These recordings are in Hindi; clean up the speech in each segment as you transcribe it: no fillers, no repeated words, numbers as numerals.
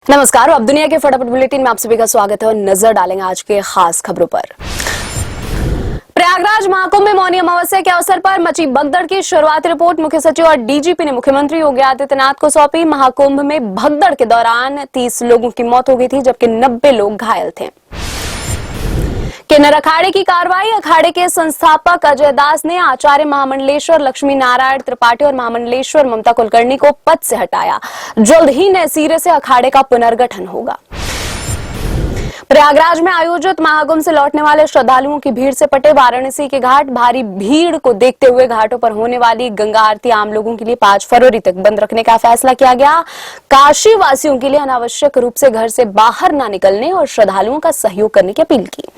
नमस्कार, अब दुनिया के फटाफट बुलेटिन में आप सभी का स्वागत है और नजर डालेंगे आज के खास खबरों पर। प्रयागराज महाकुंभ में मौनी अमावस्या के अवसर पर मची भगदड़ की शुरुआती रिपोर्ट मुख्य सचिव और डीजीपी ने मुख्यमंत्री योगी आदित्यनाथ को सौंपी। महाकुंभ में भगदड़ के दौरान 30 लोगों की मौत हो गई थी, जबकि 90 लोग घायल थे। किन्नर अखाड़े की कार्रवाई। अखाड़े के संस्थापक अजय दास ने आचार्य महामंडलेश्वर लक्ष्मी नारायण त्रिपाठी और महामंडलेश्वर ममता कुलकर्णी को पद से हटाया। जल्द ही नए सिरे से अखाड़े का पुनर्गठन होगा। प्रयागराज में आयोजित महाकुंभ से लौटने वाले श्रद्धालुओं की भीड़ से पटे वाराणसी के घाट। भारी भीड़ को देखते हुए घाटों पर होने वाली गंगा आरती आम लोगों के लिए 5 फरवरी तक बंद रखने का फैसला किया गया। काशी वासियों के लिए अनावश्यक रूप से घर से बाहर न निकलने और श्रद्धालुओं का सहयोग करने की अपील की।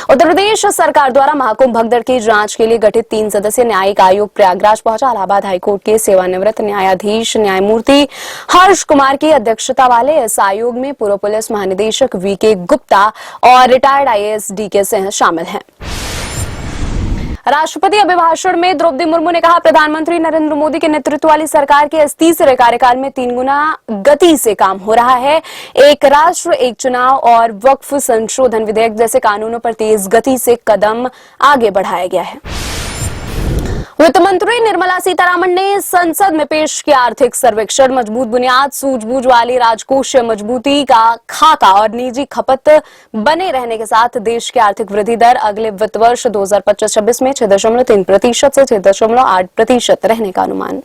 उत्तर प्रदेश सरकार द्वारा महाकुंभ भगदड़ की जांच के लिए गठित 3 सदस्यीय न्यायिक आयोग प्रयागराज पहुंचा। इलाहाबाद हाईकोर्ट के सेवानिवृत्त न्यायाधीश न्यायमूर्ति हर्ष कुमार की अध्यक्षता वाले इस आयोग में पूर्व पुलिस महानिदेशक वीके गुप्ता और रिटायर्ड आईएएस डीके सिंह शामिल हैं। राष्ट्रपति अभिभाषण में द्रौपदी मुर्मू ने कहा, प्रधानमंत्री नरेंद्र मोदी के नेतृत्व वाली सरकार के इस तीसरे कार्यकाल में 3 गुना गति से काम हो रहा है। एक राष्ट्र एक चुनाव और वक्फ संशोधन विधेयक जैसे कानूनों पर तेज गति से कदम आगे बढ़ाया गया है। वित्त मंत्री निर्मला सीतारामन ने संसद में पेश किया आर्थिक सर्वेक्षण। मजबूत बुनियाद, सूझबूझ वाली राजकोषीय मजबूती का खाका और निजी खपत बने रहने के साथ देश की आर्थिक वृद्धि दर अगले वित्त वर्ष 2025-26 में 6.3% से 6.8% रहने का अनुमान।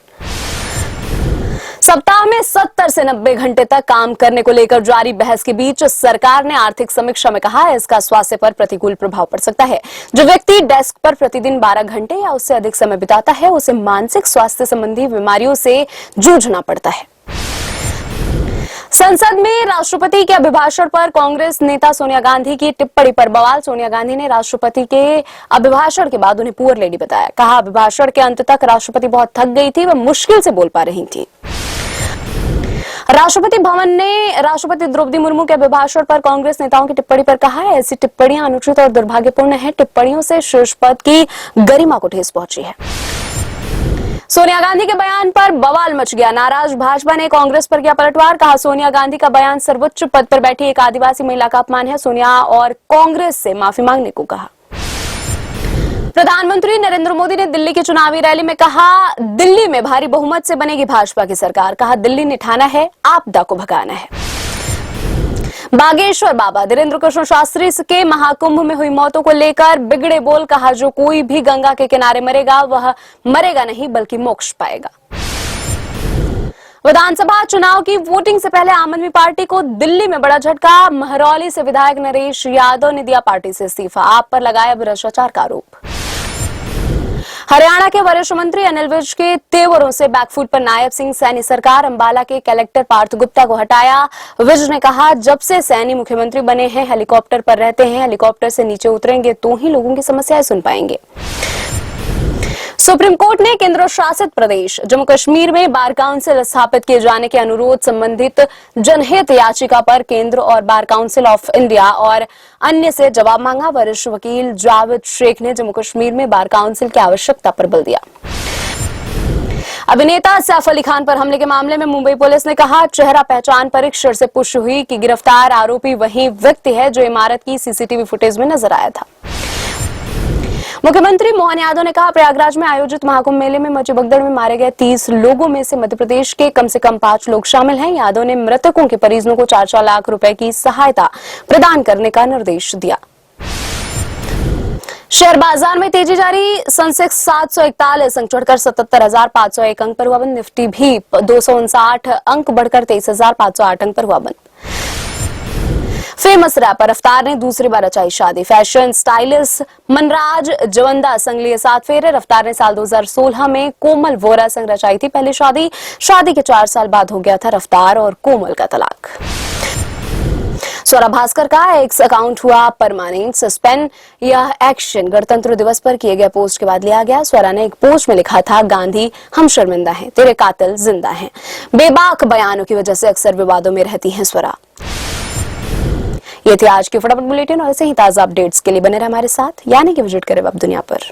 सप्ताह में 70 से 90 घंटे तक काम करने को लेकर जारी बहस के बीच सरकार ने आर्थिक समीक्षा में कहा है, इसका स्वास्थ्य पर प्रतिकूल प्रभाव पड़ सकता है। जो व्यक्ति डेस्क पर प्रतिदिन 12 घंटे या उससे अधिक समय बिताता है, उसे मानसिक स्वास्थ्य संबंधी बीमारियों से जूझना पड़ता है। संसद में राष्ट्रपति के अभिभाषण पर कांग्रेस नेता सोनिया गांधी की टिप्पणी पर बवाल। सोनिया गांधी ने राष्ट्रपति के अभिभाषण के बाद उन्हें पुअर लेडी बताया। कहा, अभिभाषण के अंत तक राष्ट्रपति बहुत थक गई थी, वह मुश्किल से बोल पा रही थी। राष्ट्रपति भवन ने राष्ट्रपति द्रौपदी मुर्मू के अभिभाषण पर कांग्रेस नेताओं की टिप्पणी पर कहा है, ऐसी टिप्पणियां अनुचित और दुर्भाग्यपूर्ण है। टिप्पणियों से शीर्ष पद की गरिमा को ठेस पहुंची है। सोनिया गांधी के बयान पर बवाल मच गया। नाराज भाजपा ने कांग्रेस पर किया पलटवार। कहा, सोनिया गांधी का बयान सर्वोच्च पद पर बैठी एक आदिवासी महिला का अपमान है। सोनिया और कांग्रेस से माफी मांगने को कहा। प्रधानमंत्री नरेंद्र मोदी ने दिल्ली की चुनावी रैली में कहा, दिल्ली में भारी बहुमत से बनेगी भाजपा की सरकार। कहा, दिल्ली ने ठाना है, आपदा को भगाना है। बागेश्वर बाबा धीरेन्द्र कृष्ण शास्त्री के महाकुंभ में हुई मौतों को लेकर बिगड़े बोल। कहा, जो कोई भी गंगा के किनारे मरेगा वह मरेगा नहीं बल्कि मोक्ष पाएगा। विधानसभा चुनाव की वोटिंग से पहले आम आदमी पार्टी को दिल्ली में बड़ा झटका। महरौली से विधायक नरेश यादव ने दिया पार्टी से इस्तीफा। आप पर लगाया भ्रष्टाचार का आरोप। हरियाणा के वरिष्ठ मंत्री अनिल विज के तेवरों से बैकफुट पर नायब सिंह सैनी सरकार। अंबाला के कलेक्टर पार्थ गुप्ता को हटाया। विज ने कहा, जब से सैनी मुख्यमंत्री बने हैं हेलीकॉप्टर पर रहते हैं, हेलीकॉप्टर से नीचे उतरेंगे तो ही लोगों की समस्याएं सुन पाएंगे। सुप्रीम कोर्ट ने केंद्र शासित प्रदेश जम्मू कश्मीर में बार काउंसिल स्थापित किए जाने के अनुरोध संबंधित जनहित याचिका पर केंद्र और बार काउंसिल ऑफ इंडिया और अन्य से जवाब मांगा। वरिष्ठ वकील जावेद शेख ने जम्मू कश्मीर में बार काउंसिल की आवश्यकता पर बल दिया। अभिनेता सैफ अली खान पर हमले के मामले में मुंबई पुलिस ने कहा, चेहरा पहचान परीक्षण से पुष्टि हुई कि गिरफ्तार आरोपी वही व्यक्ति है जो इमारत की सीसीटीवी फुटेज में नजर आया था। मुख्यमंत्री मोहन यादव ने कहा, प्रयागराज में आयोजित महाकुंभ मेले में मची भगदड़ में मारे गए 30 लोगों में से मध्य प्रदेश के कम से कम 5 लोग शामिल हैं। यादव ने मृतकों के परिजनों को 4-4 लाख रुपए की सहायता प्रदान करने का निर्देश दिया। शेयर बाजार में तेजी जारी। सेंसेक्स 741 अंक चढ़कर 77,501 अंक पर हुआ बंद। निफ्टी भी 259 अंक बढ़कर 23,508 अंक पर हुआ बंद। फेमस रैपर रफ्तार ने दूसरी बार रचाई शादी। फैशन स्टाइलिस्ट मनराज जवंदा संग लिए 7 फेरे। रफ्तार ने साल 2016 में कोमल वोरा संग रचाई थी पहली शादी। शादी के 4 साल बाद हो गया था रफ्तार और कोमल का तलाक। स्वरा भास्कर का एक्स अकाउंट हुआ परमानेंट सस्पेंड। यह एक्शन गणतंत्र दिवस पर किए गए पोस्ट के बाद लिया गया। स्वरा ने एक पोस्ट में लिखा था, गांधी हम शर्मिंदा हैं, तेरे कातिल जिंदा हैं। बेबाक बयानों की वजह से अक्सर विवादों में रहती हैं स्वरा। ये थी आज की फटाफट बुलेटिन और ऐसे ही ताजा अपडेट्स के लिए बने रहे हमारे साथ, यानी कि विजिट करें अब दुनिया पर।